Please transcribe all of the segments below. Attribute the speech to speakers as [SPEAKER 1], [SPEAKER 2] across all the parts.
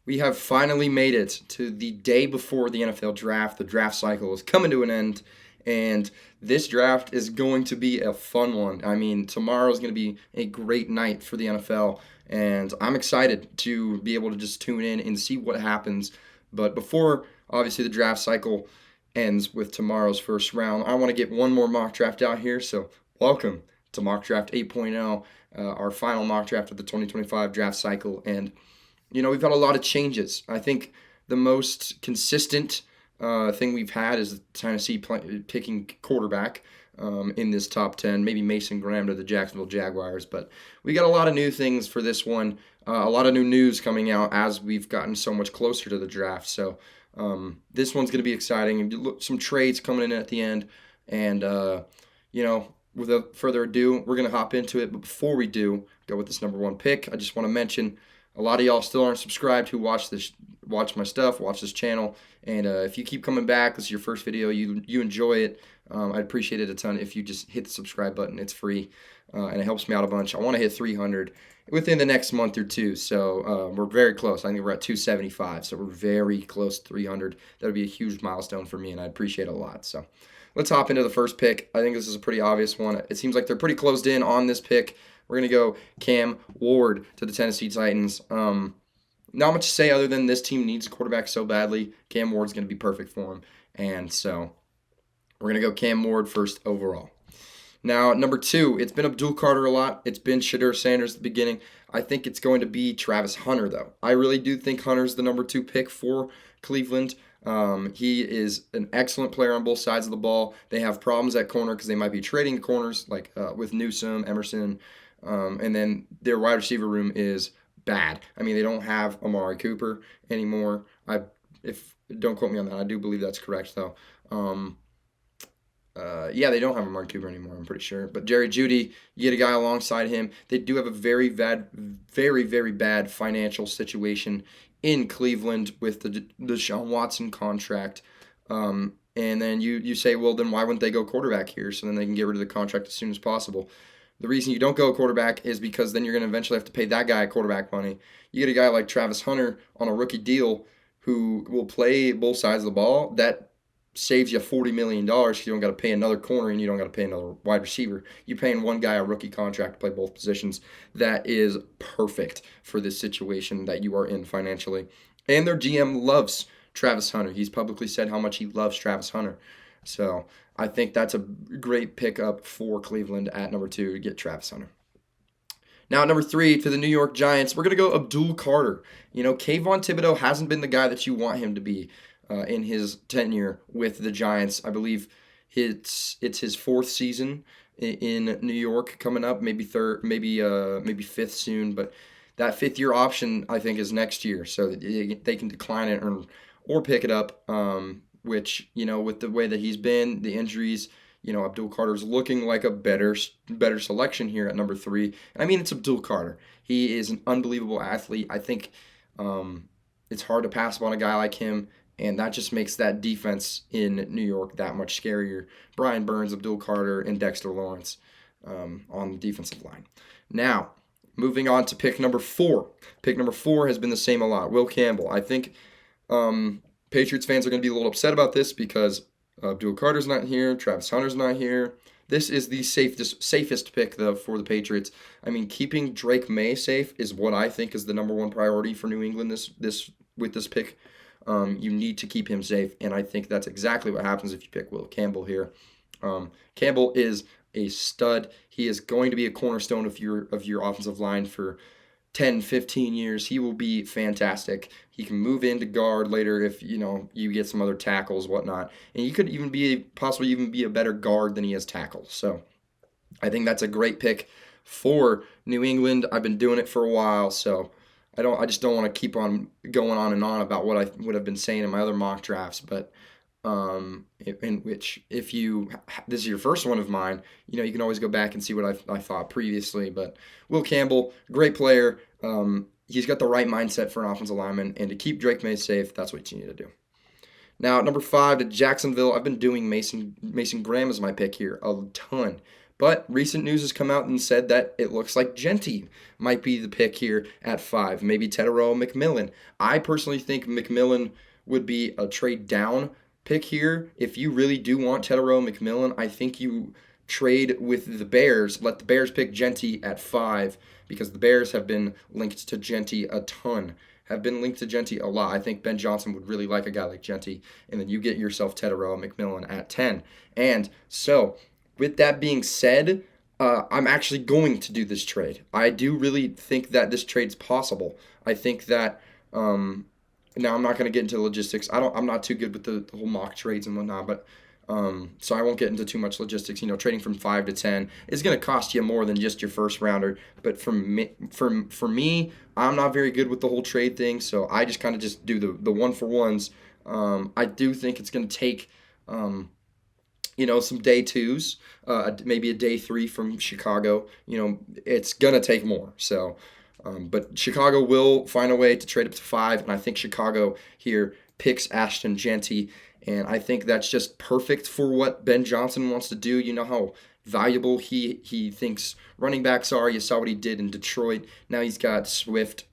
[SPEAKER 1] We have finally made it to the day before the NFL draft. The draft cycle is coming to an end, and this draft is going to be a fun one. I mean, tomorrow is going to be a great night for the NFL, and I'm excited to be able to just tune in and see what happens. But before, obviously, the draft cycle ends with tomorrow's first round, I want to get one more mock draft out here. So, welcome to Mock Draft 8.0, our final mock draft of the 2025 draft cycle. And we've had a lot of changes. I think the most consistent thing we've had is Tennessee picking quarterback in this top 10, maybe Mason Graham to the Jacksonville Jaguars. But we got a lot of new things for this one, a lot of new news coming out as we've gotten so much closer to the draft. So this one's going to be exciting. Some trades coming in at the end. And, without further ado, we're going to hop into it. But before we do go with this number one pick, I just want to mention a lot of y'all still aren't subscribed who watch my stuff, watch this channel, and if you keep coming back, this is your first video, you enjoy it, I'd appreciate it a ton if you just hit the subscribe button. It's free, and it helps me out a bunch. I want to hit 300 within the next month or two, so we're very close. I think we're at 275, so we're very close to 300. That would be a huge milestone for me, and I'd appreciate it a lot. So let's hop into the first pick. I think this is a pretty obvious one. It seems like they're pretty closed in on this pick. We're going to go Cam Ward to the Tennessee Titans. Not much to say other than this team needs a quarterback so badly. Cam Ward's going to be perfect for him. And so we're going to go Cam Ward first overall. Now, number 2, it's been Abdul Carter a lot. It's been Shedeur Sanders at the beginning. I think it's going to be Travis Hunter, though. I really do think Hunter's the number 2 pick for Cleveland. He is an excellent player on both sides of the ball. They have problems at corner because they might be trading corners, like with Newsome, Emerson, and then their wide receiver room is bad. I mean, they don't have Amari Cooper anymore. If don't quote me on that, I do believe that's correct though. Yeah, they don't have Amari Cooper anymore, I'm pretty sure. But Jerry Jeudy, you get a guy alongside him. They do have a very very bad financial situation in Cleveland with the Deshaun Watson contract. And then you say, well, then why wouldn't they go quarterback here so then they can get rid of the contract as soon as possible? The reason you don't go quarterback is because then you're going to eventually have to pay that guy quarterback money. You get a guy like Travis Hunter on a rookie deal who will play both sides of the ball. That saves you $40 million because you don't got to pay another corner and you don't got to pay another wide receiver. You're paying one guy a rookie contract to play both positions. That is perfect for this situation that you are in financially. And their GM loves Travis Hunter. He's publicly said how much he loves Travis Hunter. So I think that's a great pickup for Cleveland at number 2 to get Travis Hunter. Now at number 3 for the New York Giants, we're going to go Abdul Carter. Kayvon Thibodeaux hasn't been the guy that you want him to be in his tenure with the Giants. I believe it's his 4th season in New York coming up, maybe 3rd, maybe 5th soon, but that 5th-year option I think is next year, so that they can decline it or pick it up. Which, with the way that he's been, the injuries, Abdul Carter's looking like a better selection here at number 3. And I mean, it's Abdul Carter. He is an unbelievable athlete. I think it's hard to pass up on a guy like him, and that just makes that defense in New York that much scarier. Brian Burns, Abdul Carter, and Dexter Lawrence on the defensive line. Now, moving on to pick number 4. Pick number 4 has been the same a lot. Will Campbell. I think Patriots fans are going to be a little upset about this because Abdul Carter's not here, Travis Hunter's not here. This is the safest pick, though, for the Patriots. I mean, keeping Drake May safe is what I think is the number 1 priority for New England with this pick. You need to keep him safe, and I think that's exactly what happens if you pick Will Campbell here. Campbell is a stud. He is going to be a cornerstone of your offensive line for 10, 15 years. He will be fantastic. He can move into guard later if you get some other tackles, whatnot, and he could possibly even be a better guard than he is tackle. So I think that's a great pick for New England. I've been doing it for a while, so I just don't want to keep on going on and on about what I would have been saying in my other mock drafts, but in which if this is your first one of mine, you can always go back and see what I thought previously. But Will Campbell, great player. He's got the right mindset for an offensive lineman, and to keep Drake May safe, that's what you need to do. Now, at number 5 to Jacksonville, I've been doing Mason Graham as my pick here a ton. But recent news has come out and said that it looks like Genty might be the pick here at 5. Maybe Tetairoa McMillan. I personally think McMillan would be a trade down pick here. If you really do want Tetairoa McMillan, I think you trade with the Bears. Let the Bears pick Genty at 5 because the Bears have been linked to Genty a ton. Have been linked to Genty a lot. I think Ben Johnson would really like a guy like Genty, and then you get yourself Tetairoa McMillan at 10. And so, with that being said, I'm actually going to do this trade. I do really think that this trade's possible. I think that now I'm not going to get into logistics. I'm not too good with the whole mock trades and whatnot, but so I won't get into too much logistics. Trading from 5 to 10 is going to cost you more than just your first rounder. But for me, I'm not very good with the whole trade thing, so I just kind of just do the one for ones. I do think it's going to take some day twos, maybe a day 3 from Chicago. It's gonna take more. So, but Chicago will find a way to trade up to 5, and I think Chicago here picks Ashton Genty, and I think that's just perfect for what Ben Johnson wants to do. You know how valuable he thinks running backs are. You saw what he did in Detroit. Now he's got Swift.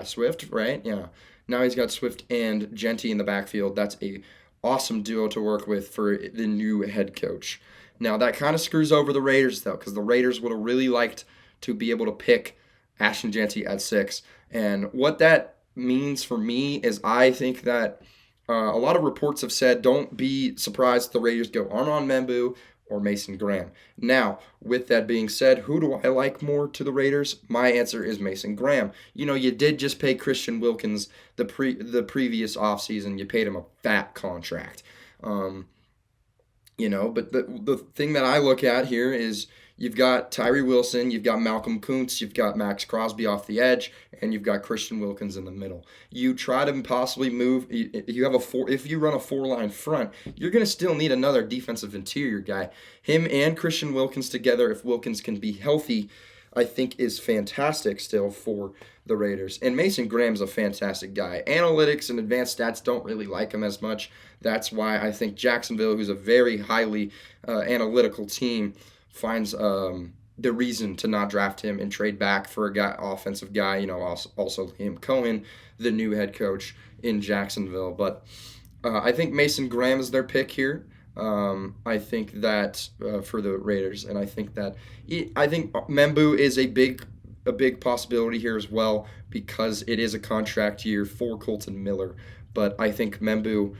[SPEAKER 1] Swift, right? Yeah. Now he's got Swift and Genty in the backfield. That's a awesome duo to work with for the new head coach. Now that kind of screws over the Raiders though, because the Raiders would have really liked to be able to pick Ashton Genty at 6. And what that means for me is I think that a lot of reports have said don't be surprised if the Raiders go Armand Membou or Mason Graham. Now, with that being said, who do I like more to the Raiders? My answer is Mason Graham. You did just pay Christian Wilkins the previous offseason. You paid him a fat contract. But the thing that I look at here is you've got Tyree Wilson, you've got Malcolm Kuntz, you've got Max Crosby off the edge, and you've got Christian Wilkins in the middle. You try to possibly move. If you run a 4-line front, you're going to still need another defensive interior guy. Him and Christian Wilkins together, if Wilkins can be healthy, I think is fantastic still for the Raiders. And Mason Graham's a fantastic guy. Analytics and advanced stats don't really like him as much. That's why I think Jacksonville, who's a very highly analytical team, finds the reason to not draft him and trade back for a offensive guy. Also Liam Cohen, the new head coach in Jacksonville. But I think Mason Graham is their pick here. I think that for the Raiders, and I think Membou is a big possibility here as well because it is a contract year for Colton Miller. But I think Membou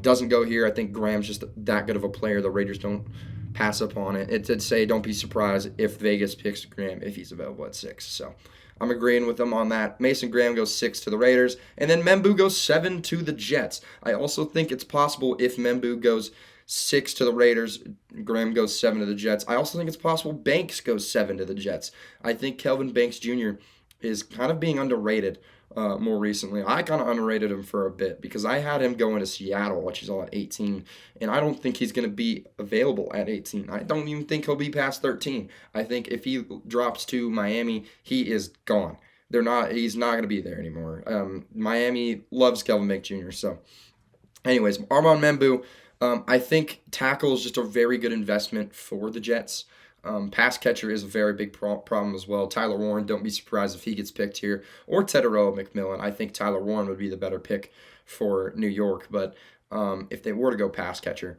[SPEAKER 1] doesn't go here. I think Graham's just that good of a player. The Raiders don't pass up on it. It did say don't be surprised if Vegas picks Graham if he's available at 6. So I'm agreeing with them on that. Mason Graham goes 6 to the Raiders, and then Membou goes 7 to the Jets. I also think it's possible if Membou goes 6 to the Raiders, Graham goes 7 to the Jets. I also think it's possible Banks goes 7 to the Jets. I think Kelvin Banks Jr. is kind of being underrated more recently. I kind of underrated him for a bit because I had him going to Seattle, which is all at 18, and I don't think he's going to be available at 18. I don't even think he'll be past 13. I think if he drops to Miami, he is gone. He's not going to be there anymore. Miami loves Kelvin Banks Jr. So, anyways, Armand Membou, I think tackle is just a very good investment for the Jets. Pass catcher is a very big problem as well. Tyler Warren, don't be surprised if he gets picked here. Or Tetairoa McMillan. I think Tyler Warren would be the better pick for New York, but if they were to go pass catcher.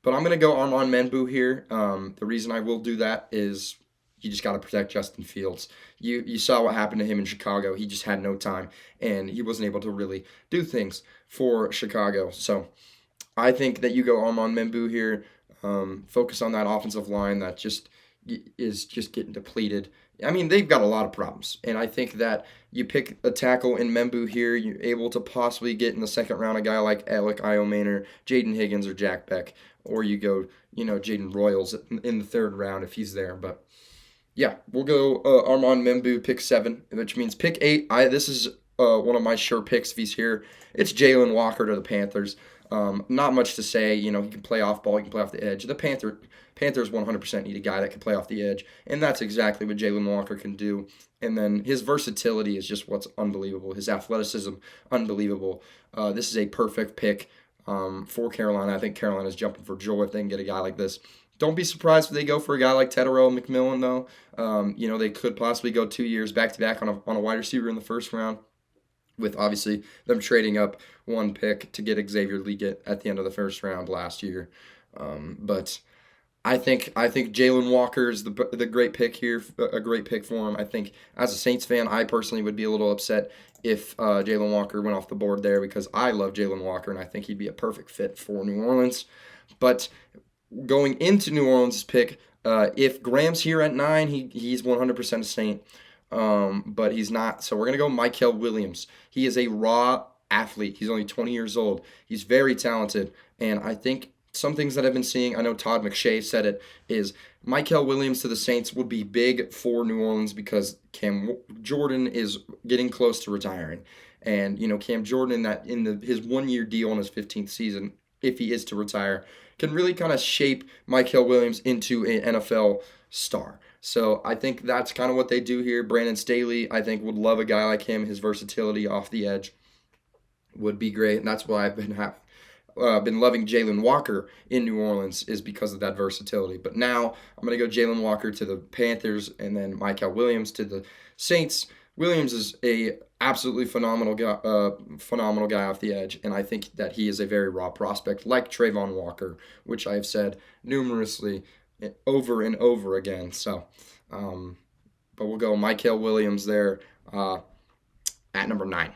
[SPEAKER 1] But I'm going to go Armand Membou here. The reason I will do that is you just got to protect Justin Fields. You saw what happened to him in Chicago. He just had no time, and he wasn't able to really do things for Chicago. So I think that you go Armand Membou here. Focus on that offensive line that is just getting depleted. I mean, they've got a lot of problems, and I think that you pick a tackle in Membou here, you're able to possibly get in the second round a guy like Alec Iomaner, Jaden Higgins, or Jack Beck, or you go, Jaden Royals in the third round if he's there. But yeah, we'll go Armand Membou, pick 7, which means pick 8. This is one of my sure picks if he's here. It's Jalen Walker to the Panthers. Not much to say. He can play off ball, he can play off the edge. The Panthers 100% need a guy that can play off the edge, and that's exactly what Jalen Walker can do. And then his versatility is just what's unbelievable. His athleticism, unbelievable. This is a perfect pick for Carolina. I think Carolina's jumping for joy if they can get a guy like this Don't be surprised if they go for a guy like Teterow McMillan, though. They could possibly go 2 years back to back on a wide receiver in the first round, with obviously them trading up one pick to get Xavier Legette at the end of the first round last year. But I think Jalen Walker is the great pick here, a great pick for him. I think as a Saints fan, I personally would be a little upset if Jalen Walker went off the board there, because I love Jalen Walker and I think he'd be a perfect fit for New Orleans. But going into New Orleans' pick, if Graham's here at 9, he's 100% a Saint. But he's not. So we're gonna go Mykel Williams. He is a raw athlete. He's only 20 years old. He's very talented, and I think some things that I've been seeing, I know Todd McShay said it, is Mykel Williams to the Saints would be big for New Orleans because Cam Jordan is getting close to retiring. And, Cam Jordan his 1 year deal on his 15th season, if he is to retire, can really kind of shape Mykel Williams into an NFL star. So I think that's kind of what they do here. Brandon Staley, I think, would love a guy like him. His versatility off the edge would be great, and that's why I've been loving Jalen Walker in New Orleans, is because of that versatility. But now I'm going to go Jalen Walker to the Panthers and then Mykel Williams to the Saints. Williams is a absolutely phenomenal guy off the edge, and I think that he is a very raw prospect like Trayvon Walker, which I have said numerously over and over again. So, but we'll go Mykel Williams there at number 9.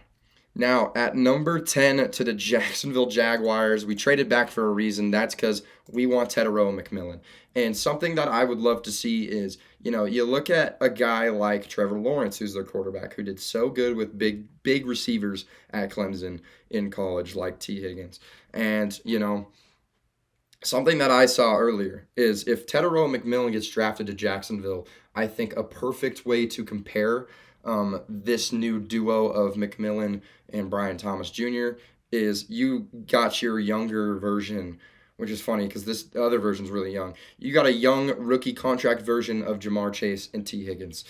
[SPEAKER 1] Now, at number 10 to the Jacksonville Jaguars, we traded back for a reason. That's because we want Teterow McMillan. And something that I would love to see is, you look at a guy like Trevor Lawrence, who's their quarterback, who did so good with big receivers at Clemson in college, like T. Higgins. And, something that I saw earlier is if Teterow McMillan gets drafted to Jacksonville, I think a perfect way to compare this new duo of McMillan and Brian Thomas Jr. is you got your younger version, which is funny because this other version is really young. You got a young rookie contract version of Jamar Chase and T. Higgins.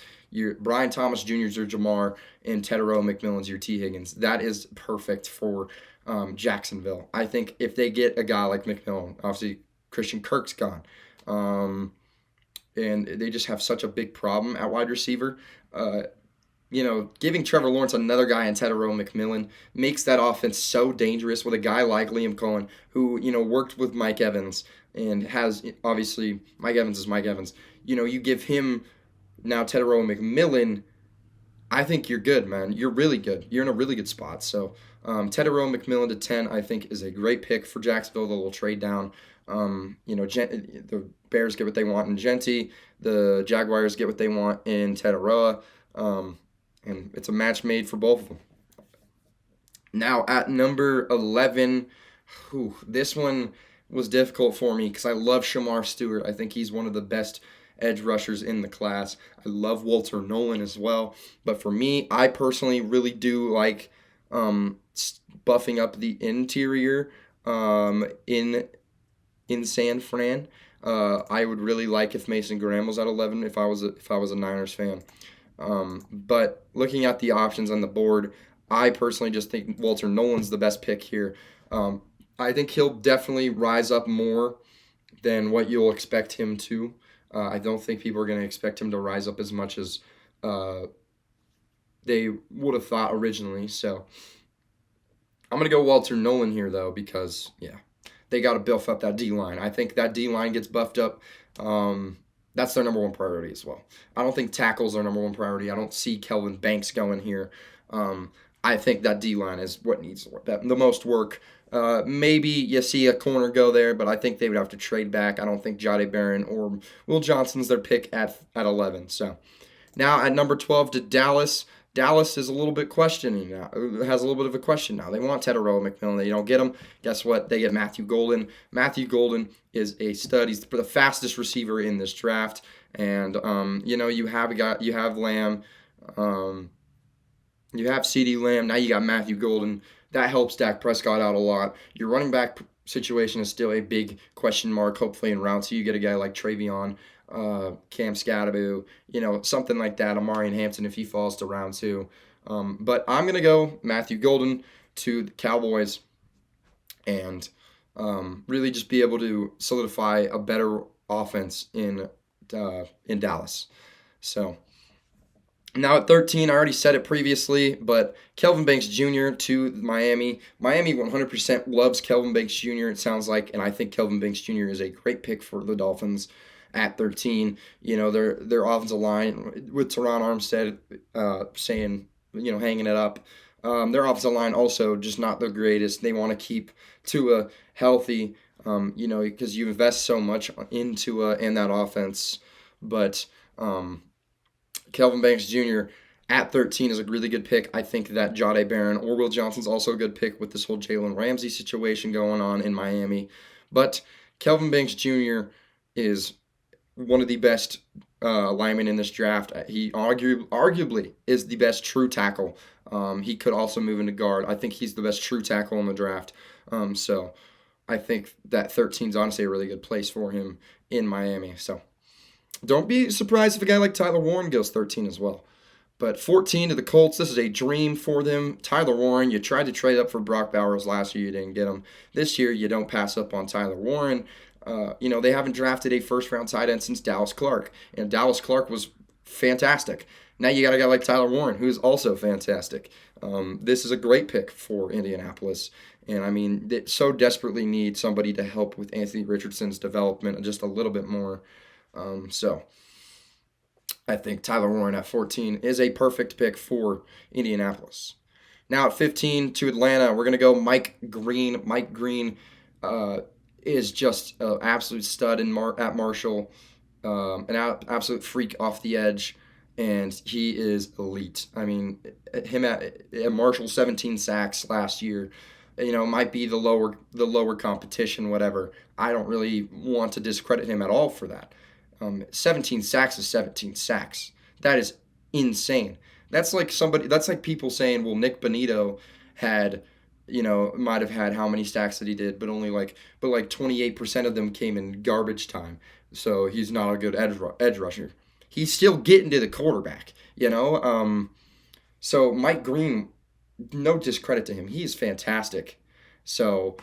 [SPEAKER 1] Brian Thomas Jr. is your Jamar, and Teterow McMillan's your T. Higgins. That is perfect for Jacksonville. I think if they get a guy like McMillan, obviously Christian Kirk's gone, and they just have such a big problem at wide receiver. Giving Trevor Lawrence another guy in Teterow McMillan makes that offense so dangerous with a guy like Liam Cohen, who, worked with Mike Evans and has, obviously, Mike Evans is Mike Evans. You give him now Teterow McMillan, I think you're good, man. You're really good. You're in a really good spot. So Teterow McMillan to 10, I think, is a great pick for Jacksonville. They'll trade down. The Bears get what they want in Genty. The Jaguars get what they want in Teterow. And it's a match made for both of them. Now, at number 11, this one was difficult for me because I love Shamar Stewart. I think he's one of the best edge rushers in the class. I love Walter Nolan as well. But for me, I personally really do like buffing up the interior in San Fran. I would really like if Mason Graham was at 11 if I was a Niners fan. But looking at the options on the board, I personally just think Walter Nolan's the best pick here. I think he'll definitely rise up more than what you'll expect him to. I don't think people are going to expect him to rise up as much as they would have thought originally. So I'm going to go Walter Nolan here, though, because, they got to buff up that D-line. I think that D-line gets buffed up. That's their number one priority as well. I don't think tackles are number one priority. I don't see Kelvin Banks going here. I think that D-line is what needs the most work. Maybe you see a corner go there, but I think they would have to trade back. I don't think Jahdae Barron or Will Johnson's their pick at 11. So now at number 12 to Dallas. Dallas is a little bit questioning now. Has a little bit of a question now. They want Teterow McMillan. They don't get him. Guess what? They get Matthew Golden. Matthew Golden is a stud. He's the fastest receiver in this draft. And you have Lamb, you have CeeDee Lamb. Now you got Matthew Golden. That helps Dak Prescott out a lot. Your running back situation is still a big question mark. Hopefully in round 2 you get a guy like Travion, Cam Scadaboo, something like that. Amarian Hampton if he falls to round 2. But I'm going to go Matthew Golden to the Cowboys and really just be able to solidify a better offense in Dallas. So now at 13, I already said it previously, but Kelvin Banks Jr. to Miami. Miami 100% loves Kelvin Banks Jr., it sounds like, and I think Kelvin Banks Jr. is a great pick for the Dolphins at 13. You know, their offensive line with Teron Armstead saying, hanging it up. Their offensive line also just not the greatest. They want to keep Tua healthy, because you invest so much into in that offense. But Kelvin Banks Jr. at 13 is a really good pick. I think that Jahdae Barron or Will Johnson's also a good pick with this whole Jalen Ramsey situation going on in Miami. But Kelvin Banks Jr. is one of the best linemen in this draft. He arguably is the best true tackle. He could also move into guard. I think he's the best true tackle in the draft. So I think that 13 is honestly a really good place for him in Miami. So don't be surprised if a guy like Tyler Warren goes 13 as well. But 14 to the Colts, this is a dream for them. Tyler Warren, you tried to trade up for Brock Bowers last year, you didn't get him. This year, you don't pass up on Tyler Warren. They haven't drafted a first-round tight end since Dallas Clark, and Dallas Clark was fantastic. Now you got a guy like Tyler Warren, who's also fantastic. This is a great pick for Indianapolis, and I mean, they so desperately need somebody to help with Anthony Richardson's development just a little bit more. So I think Tyler Warren at 14 is a perfect pick for Indianapolis. Now at 15 to Atlanta, we're going to go Mike Green. Mike Green is just an absolute stud at Marshall, an absolute freak off the edge, and he is elite. I mean, him at Marshall, 17 sacks last year. Might be the lower competition, whatever. I don't really want to discredit him at all for that. 17 sacks is 17 sacks. That is insane. That's like people saying, well, Nick Bonito might have had how many sacks that he did, but 28% of them came in garbage time. So he's not a good edge rusher. He's still getting to the quarterback, So Mike Green, no discredit to him. He's fantastic. So,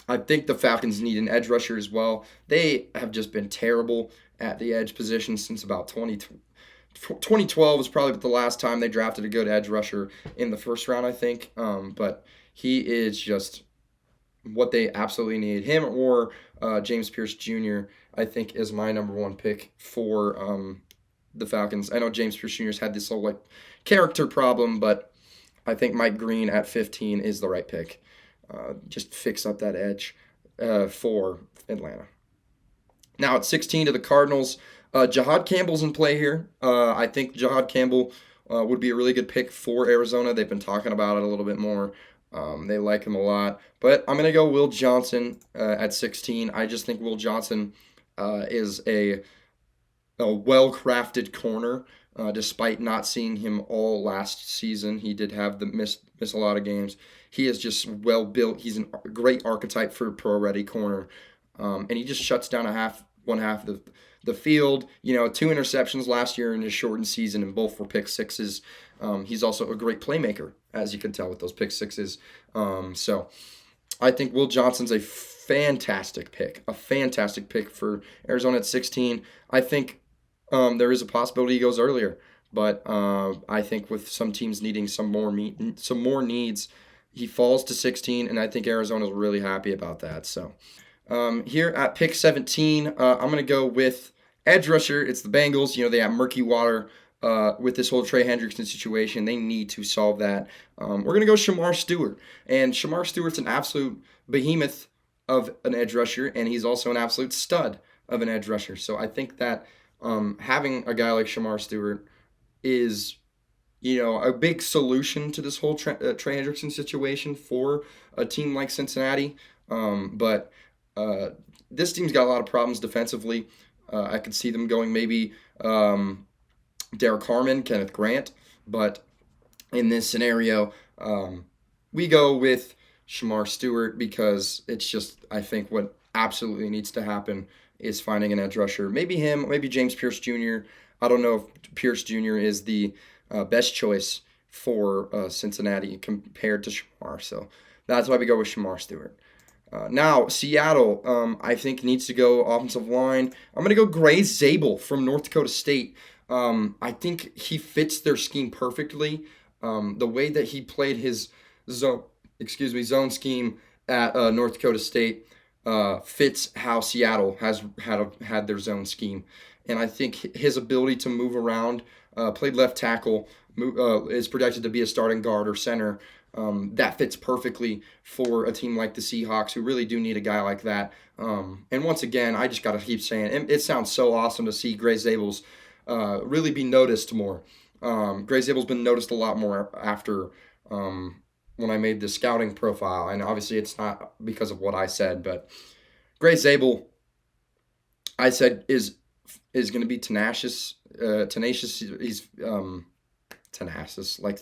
[SPEAKER 1] I think the Falcons need an edge rusher as well. They have just been terrible at the edge position since about 2012 is probably the last time they drafted a good edge rusher in the first round, I think. But he is just what they absolutely need. Him or James Pierce Jr., I think, is my number one pick for the Falcons. I know James Pierce Jr.'s had this whole character problem, but I think Mike Green at 15 is the right pick. Just fix up that edge for Atlanta. Now at 16 to the Cardinals, Jahad Campbell's in play here. I think Jahad Campbell would be a really good pick for Arizona. They've been talking about it a little bit more. They like him a lot. But I'm going to go Will Johnson at 16. I just think Will Johnson is a well-crafted corner. Despite not seeing him all last season, he did have miss a lot of games. He is just well built. He's a great archetype for a pro-ready corner, and he just shuts down one half of the field. 2 interceptions last year in his shortened season, and both were pick sixes. He's also a great playmaker, as you can tell with those pick sixes. So I think Will Johnson's a fantastic pick for Arizona at 16. I think there is a possibility he goes earlier, but I think with some teams needing some more needs, he falls to 16, and I think Arizona's really happy about that. So here at pick 17, I'm going to go with edge rusher. It's the Bengals. They have murky water with this whole Trey Hendrickson situation. They need to solve that. We're going to go Shamar Stewart, and Shamar Stewart's an absolute behemoth of an edge rusher, and he's also an absolute stud of an edge rusher. So I think that having a guy like Shamar Stewart is, a big solution to this whole Trey Hendrickson situation for a team like Cincinnati. But this team's got a lot of problems defensively. I could see them going maybe Derek Harmon, Kenneth Grant. But in this scenario, we go with Shamar Stewart because it's just, I think, what absolutely needs to happen is finding an edge rusher. Maybe him, maybe James Pierce Jr. I don't know if Pierce Jr. is the best choice for Cincinnati compared to Shamar. So that's why we go with Shamar Stewart. Now, Seattle, I think needs to go offensive line. I'm going to go Gray Zabel from North Dakota State. I think he fits their scheme perfectly. The way that he played his zone scheme at North Dakota State fits how Seattle has had their zone scheme, and I think his ability to move around, played left tackle, is projected to be a starting guard or center. That fits perfectly for a team like the Seahawks, who really do need a guy like that. And once again, I just got to keep saying it sounds so awesome to see Gray Zabels really be noticed more. Gray Zabel's been noticed a lot more after when I made the scouting profile, and obviously it's not because of what I said, but Gray Zabel, I said, is going to be tenacious. Tenacious. He's tenacious, like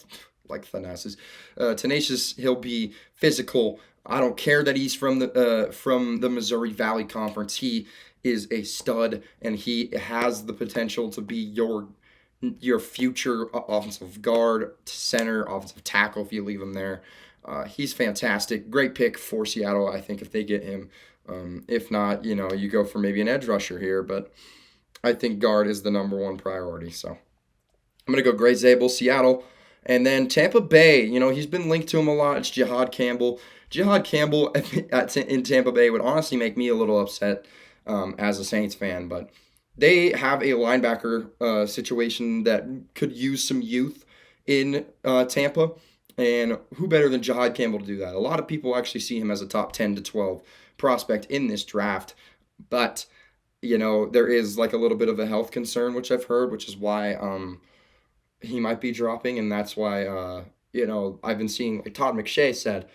[SPEAKER 1] Thanasis. Tenacious. He'll be physical. I don't care that he's from the Missouri Valley Conference. He is a stud, and he has the potential to be your future offensive guard, center, offensive tackle if you leave him there. He's fantastic. Great pick for Seattle, I think, if they get him. If not, you go for maybe an edge rusher here, but I think guard is the number one priority. So I'm going to go Gray Zabel, Seattle. And then Tampa Bay, he's been linked to him a lot. It's Jihad Campbell. Jihad Campbell in Tampa Bay would honestly make me a little upset as a Saints fan, but they have a linebacker situation that could use some youth in Tampa, and who better than Jihad Campbell to do that? A lot of people actually see him as a top 10 to 12 prospect in this draft, but there is like a little bit of a health concern, which I've heard, which is why he might be dropping, and that's why I've been seeing, like Todd McShay said,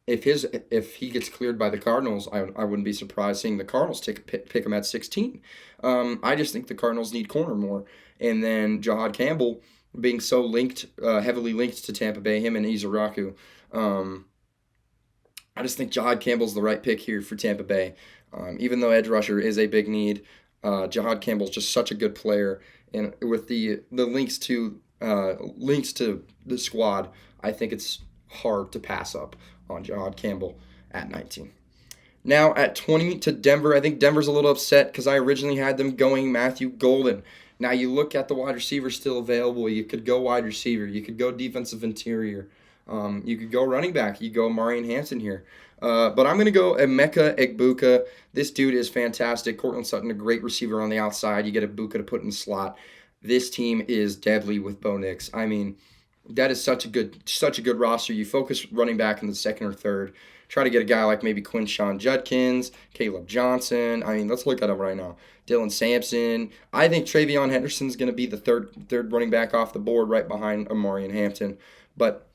[SPEAKER 1] if he gets cleared by the Cardinals, I wouldn't be surprised seeing the Cardinals pick him at 16. I just think the Cardinals need corner more, and then Jihad Campbell being so heavily linked to Tampa Bay, him and Izaraku. I just think Jihad Campbell's the right pick here for Tampa Bay. Even though edge rusher is a big need, Jihad Campbell's just such a good player, and with the links to the squad, I think it's hard to pass up on Jihad Campbell at 19. Now at 20 to Denver, I think Denver's a little upset because I originally had them going Matthew Golden. Now you look at the wide receivers still available. You could go wide receiver. You could go defensive interior. You could go running back. You go Marion Hanson here. But I'm going to go Emeka Egbuka. This dude is fantastic. Cortland Sutton, a great receiver on the outside. You get Egbuka to put in the slot. This team is deadly with Bo Nix. I mean, that is such a good roster. You focus running back in the second or third. Try to get a guy like maybe Quinshon Judkins, Caleb Johnson. I mean, let's look at him right now. Dylan Sampson. I think Travion Henderson's going to be the third running back off the board right behind Amari and Hampton. But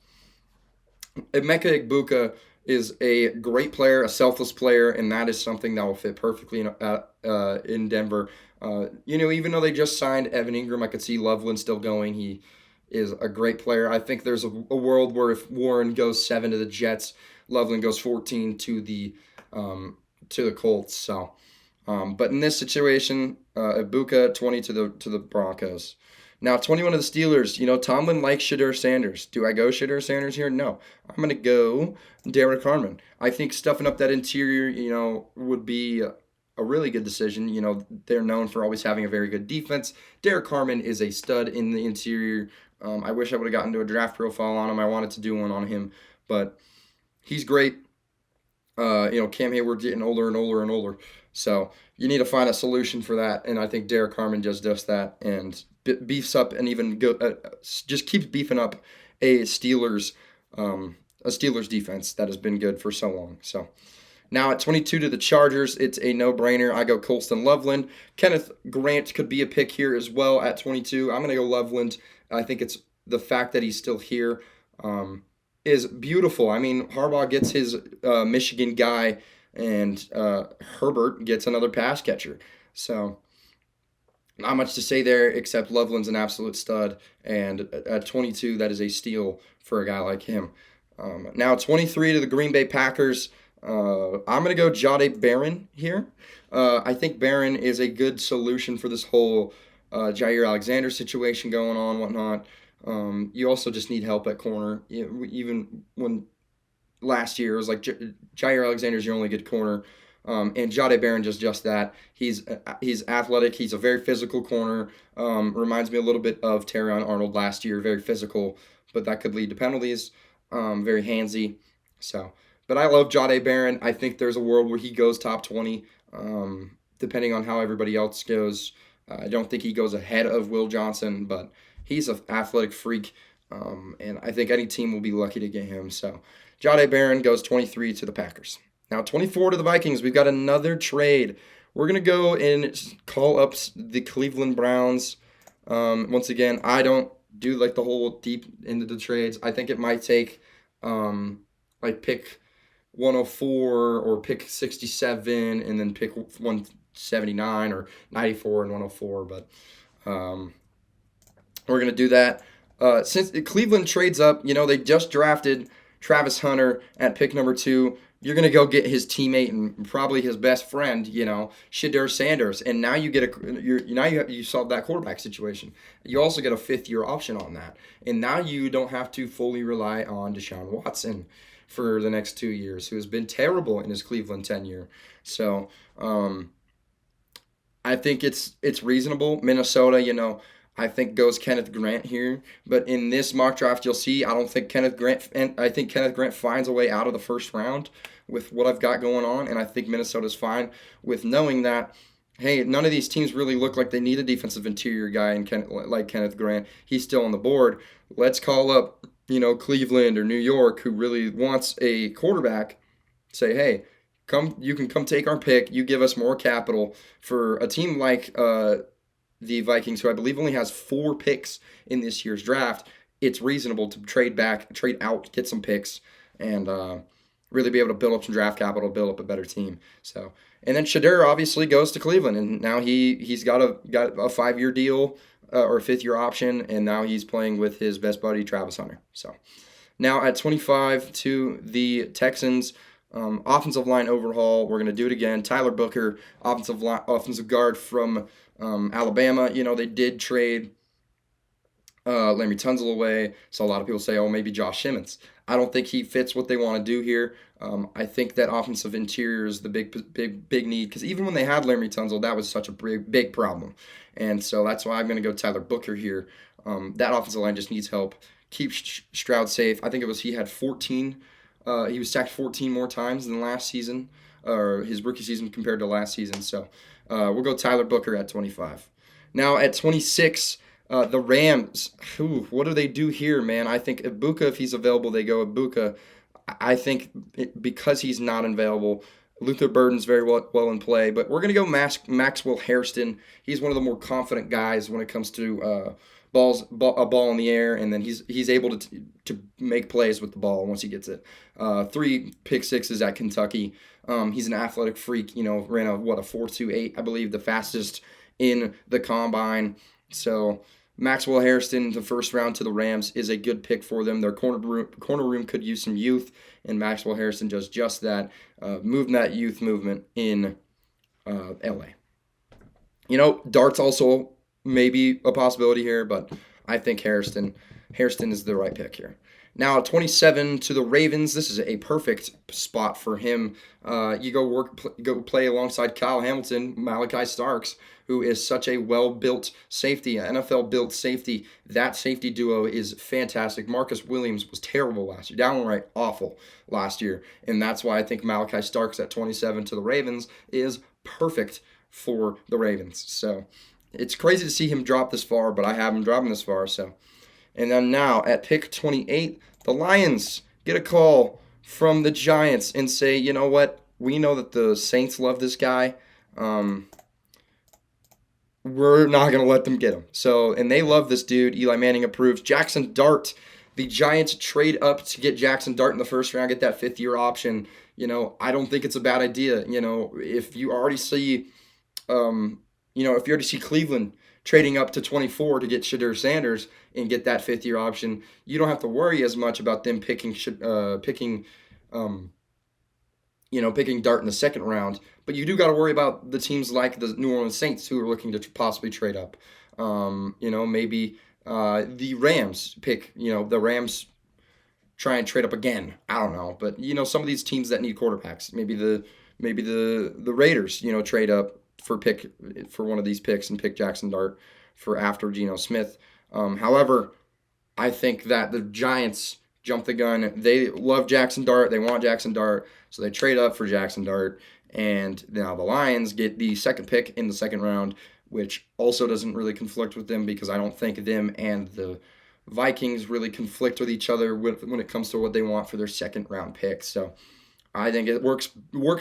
[SPEAKER 1] Emeka Egbuka is a great player, a selfless player, and that is something that will fit perfectly in Denver. Even though they just signed Evan Ingram, I could see Loveland still going. He is a great player. I think there's a world where if Warren goes 7 to the Jets, Loveland goes 14 to the Colts. So, but in this situation, Egbuka 20 to the Broncos. Now 21 to the Steelers. Tomlin likes Shedeur Sanders. Do I go Shedeur Sanders here? No, I'm gonna go Derek Carman. I think stuffing up that interior, would be a really good decision. They're known for always having a very good defense. Derek Carman is a stud in the interior. I wish I would have gotten to a draft profile on him. I wanted to do one on him, but he's great. Cam Hayward's getting older and older and older. So you need to find a solution for that, and I think Derek Carman just does that and beefs up and even just keeps beefing up a Steelers defense that has been good for so long. So now at 22 to the Chargers, it's a no-brainer. I go Colston Loveland. Kenneth Grant could be a pick here as well at 22. I'm going to go Loveland. I think it's the fact that he's still here is beautiful. I mean, Harbaugh gets his Michigan guy, and Herbert gets another pass catcher. So not much to say there, except Loveland's an absolute stud, and at 22, that is a steal for a guy like him. Now 23 to the Green Bay Packers. I'm going to go Jahdae Barron here. I think Barron is a good solution for this whole Jair Alexander situation going on, whatnot. You also just need help at corner. Even when last year. It was like Jair Alexander's your only good corner. And Jahdae Barron just that. He's athletic. He's a very physical corner. Reminds me a little bit of Terrion Arnold last year. Very physical, but that could lead to penalties. Very handsy. So, but I love Jahdae Barron. I think there's a world where he goes top 20, depending on how everybody else goes. I don't think he goes ahead of Will Johnson, but he's an athletic freak, and I think any team will be lucky to get him. So, Jahdae Barron goes 23 to the Packers. Now, 24 to the Vikings. We've got another trade. We're going to go and call up the Cleveland Browns. Once again, I don't do like the whole deep into the trades. I think it might take like pick 104 or pick 67 and then pick 179 or 94 and 104. But we're going to do that. Since Cleveland trades up, they just drafted Travis Hunter at pick number 2. You're going to go get his teammate and probably his best friend, Shedeur Sanders. And now you get you solve that quarterback situation. You also get a 5th-year option on that. And now you don't have to fully rely on Deshaun Watson for the next 2 years, who has been terrible in his Cleveland tenure. So I think it's reasonable. Minnesota, I think goes Kenneth Grant here, but in this mock draft, you'll see I don't think Kenneth Grant, and I think Kenneth Grant finds a way out of the first round with what I've got going on, and I think Minnesota's fine with knowing that, hey, none of these teams really look like they need a defensive interior guy like Kenneth Grant. He's still on the board. Let's call up, Cleveland or New York, who really wants a quarterback. Say, hey, you can come take our pick. You give us more capital for a team like the Vikings, who I believe only has 4 picks in this year's draft. It's reasonable to trade out, get some picks, and really be able to build up some draft capital, build up a better team. So, and then Shedeur obviously goes to Cleveland, and now he's got a 5-year deal or a 5th-year option, and now he's playing with his best buddy Travis Hunter. So, now at 25 to the Texans. Offensive line overhaul. We're going to do it again. Tyler Booker, offensive guard from Alabama. They did trade Laremy Tunsil away, so a lot of people say, oh, maybe Josh Simmons. I don't think he fits what they want to do here. I think that offensive interior is the big need, because even when they had Laremy Tunsil, that was such a big problem. And so that's why I'm going to go Tyler Booker here. That offensive line just needs help. Keep Stroud safe. I think he had 14. He was sacked 14 more times than last season, or his rookie season compared to last season. So we'll go Tyler Booker at 25. Now at 26, the Rams. What do they do here, man? I think Ibuka, if he's available, they go Ibuka. I think because he's not available, Luther Burden's very well in play. But we're going to go Maxwell Hairston. He's one of the more confident guys when it comes to a ball in the air, and then he's able to make plays with the ball once he gets it. 3 pick sixes at Kentucky. He's an athletic freak. Ran a 4.28, I believe, the fastest in the combine. So Maxwell Hairston, the first round to the Rams, is a good pick for them. Their corner room could use some youth, and Maxwell Hairston does just that. Moving that youth movement in LA. Dart's also maybe a possibility here, but I think Hairston is the right pick here. Now, 27 to the Ravens. This is a perfect spot for him. You go play alongside Kyle Hamilton, Malachi Starks, who is such a well-built safety, an NFL-built safety. That safety duo is fantastic. Marcus Williams was terrible last year, downright awful last year, and that's why I think Malachi Starks at 27 to the Ravens is perfect for the Ravens. So it's crazy to see him drop this far, but I have him dropping this far. So, and then now at pick 28, the Lions get a call from the Giants and say, you know what? We know that the Saints love this guy. We're not going to let them get him. So, and they love this dude. Eli Manning approves. Jackson Dart. The Giants trade up to get Jackson Dart in the first round, get that 5th-year option. I don't think it's a bad idea. If you already see, Cleveland trading up to 24 to get Shedeur Sanders and get that 5th-year option, you don't have to worry as much about them picking Dart in the second round. But you do got to worry about the teams like the New Orleans Saints who are looking to possibly trade up. Maybe the Rams pick. The Rams try and trade up again. I don't know, but some of these teams that need quarterbacks, maybe the Raiders, trade up for one of these picks and pick Jackson Dart for after Geno Smith. However, I think that the Giants jump the gun. They love Jackson Dart. They want Jackson Dart, so they trade up for Jackson Dart. And now the Lions get the second pick in the second round, which also doesn't really conflict with them because I don't think them and the Vikings really conflict with each other when it comes to what they want for their second round pick. So I think it works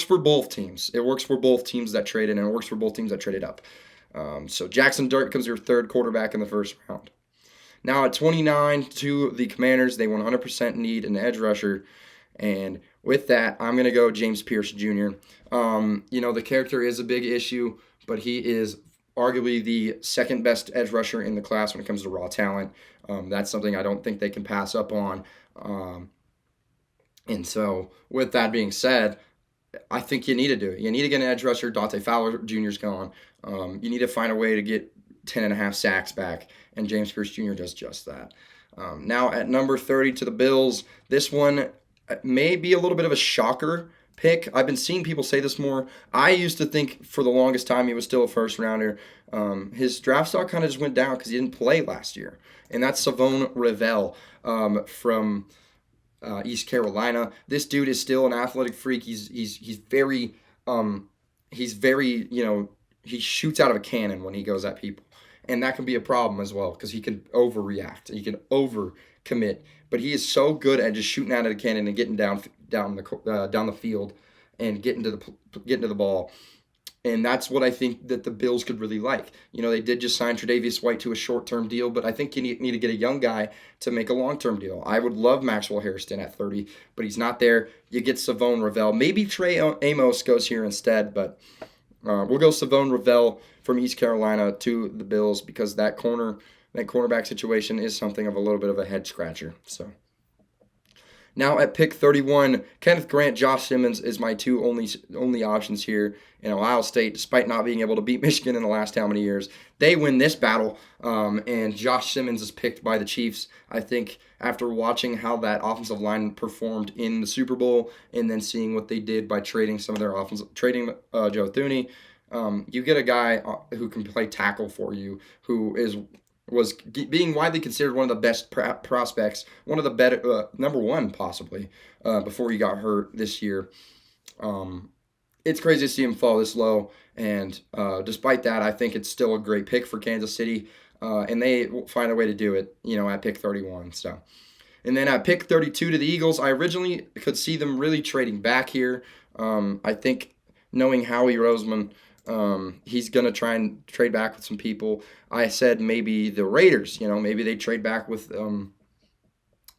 [SPEAKER 1] for both teams. It works for both teams that traded, and it works for both teams that traded up. So Jackson Dart becomes your third quarterback in the first round. Now at 29 to the Commanders, they 100% need an edge rusher. And with that, I'm going to go James Pierce Jr. The character is a big issue, but he is arguably the second best edge rusher in the class when it comes to raw talent. That's something I don't think they can pass up on. And so with that being said, I think you need to do it. You need to get an edge rusher. Dante Fowler Jr. is gone. You need to find a way to get 10.5 sacks back, and James Pierce Jr. does just that. Now at number 30 to the Bills, this one may be a little bit of a shocker pick. I've been seeing people say this more. I used to think for the longest time he was still a first rounder. His draft stock kind of just went down because he didn't play last year, and that's Savon Revel from East Carolina. This dude is still an athletic freak. He's very he shoots out of a cannon when he goes at people. And that can be a problem as well because he can overreact. He can overcommit. But he is so good at just shooting out of a cannon and getting down the field and getting to the ball. And that's what I think that the Bills could really like. They did just sign Tre'Davious White to a short-term deal, but I think you need to get a young guy to make a long-term deal. I would love Maxwell Hairston at 30, but he's not there. You get Savon Revel. Maybe Trey Amos goes here instead, but we'll go Savon Revel from East Carolina to the Bills because that cornerback situation is something of a little bit of a head scratcher. So now at pick 31, Kenneth Grant, Josh Simmons is my two only options here in Ohio State, despite not being able to beat Michigan in the last how many years. They win this battle, and Josh Simmons is picked by the Chiefs. I think after watching how that offensive line performed in the Super Bowl and then seeing what they did by trading some of their trading Joe Thuney, you get a guy who can play tackle for you, who was being widely considered one of the best prospects, one of the better, number one possibly, before he got hurt this year. It's crazy to see him fall this low, and despite that, I think it's still a great pick for Kansas City, and they find a way to do it, at pick 31. So, and then at pick 32 to the Eagles, I originally could see them really trading back here. I think knowing Howie Roseman, he's going to try and trade back with some people. I said maybe the Raiders, maybe they trade back with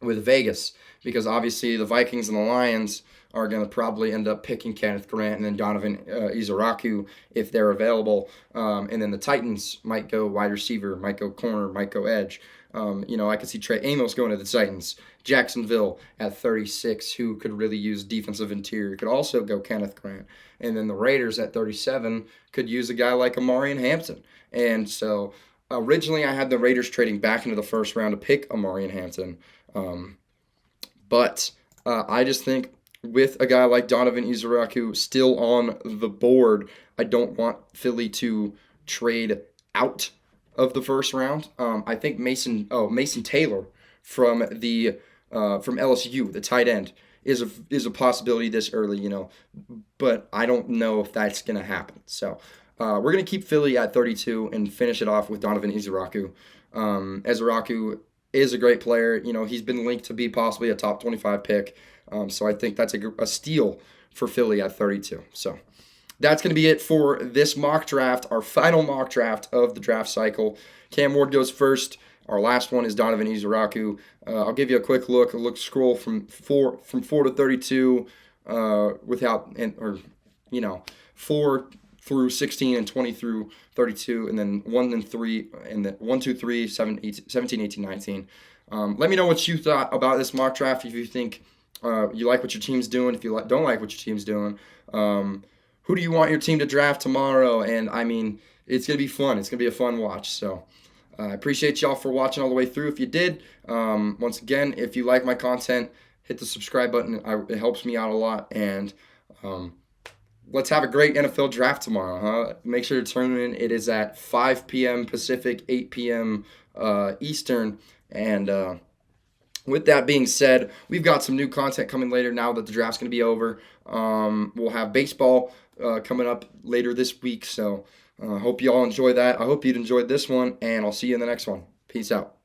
[SPEAKER 1] Vegas because obviously the Vikings and the Lions are going to probably end up picking Kenneth Grant and then Donovan Izaraku if they're available. And then the Titans might go wide receiver, might go corner, might go edge. I could see Trey Amos going to the Titans. Jacksonville at 36, who could really use defensive interior, could also go Kenneth Grant. And then the Raiders at 37 could use a guy like Amarian Hampton. And so originally I had the Raiders trading back into the first round to pick Amarian Hampton. But I just think with a guy like Donovan Izaraku still on the board, I don't want Philly to trade out of the first round. I think Mason Taylor from LSU, the tight end, is a possibility this early, but I don't know if that's going to happen. So we're going to keep Philly at 32 and finish it off with Donovan Izaraku. Izaraku is a great player. He's been linked to be possibly a top 25 pick. So I think that's a steal for Philly at 32. So that's going to be it for this mock draft, our final mock draft of the draft cycle. Cam Ward goes first. Our last one is Donovan Izaraku. I'll give you a quick scroll from 4 to 32 4 through 16 and 20 through 32, and then 1 and 3, and then 1, 2, 3, 17, 18, 19. Let me know what you thought about this mock draft. If you think you like what your team's doing, if you don't like what your team's doing, who do you want your team to draft tomorrow? And I mean, it's going to be fun. It's going to be a fun watch. So I appreciate y'all for watching all the way through. If you did, once again, if you like my content, hit the subscribe button. It helps me out a lot. And let's have a great NFL draft tomorrow, huh? Make sure to tune in. It is at 5 p.m. Pacific, 8 p.m. Eastern. And with that being said, we've got some new content coming later now that the draft's going to be over. We'll have baseball coming up later this week. So hope you all enjoy that. I hope you'd enjoyed this one, and I'll see you in the next one. Peace out.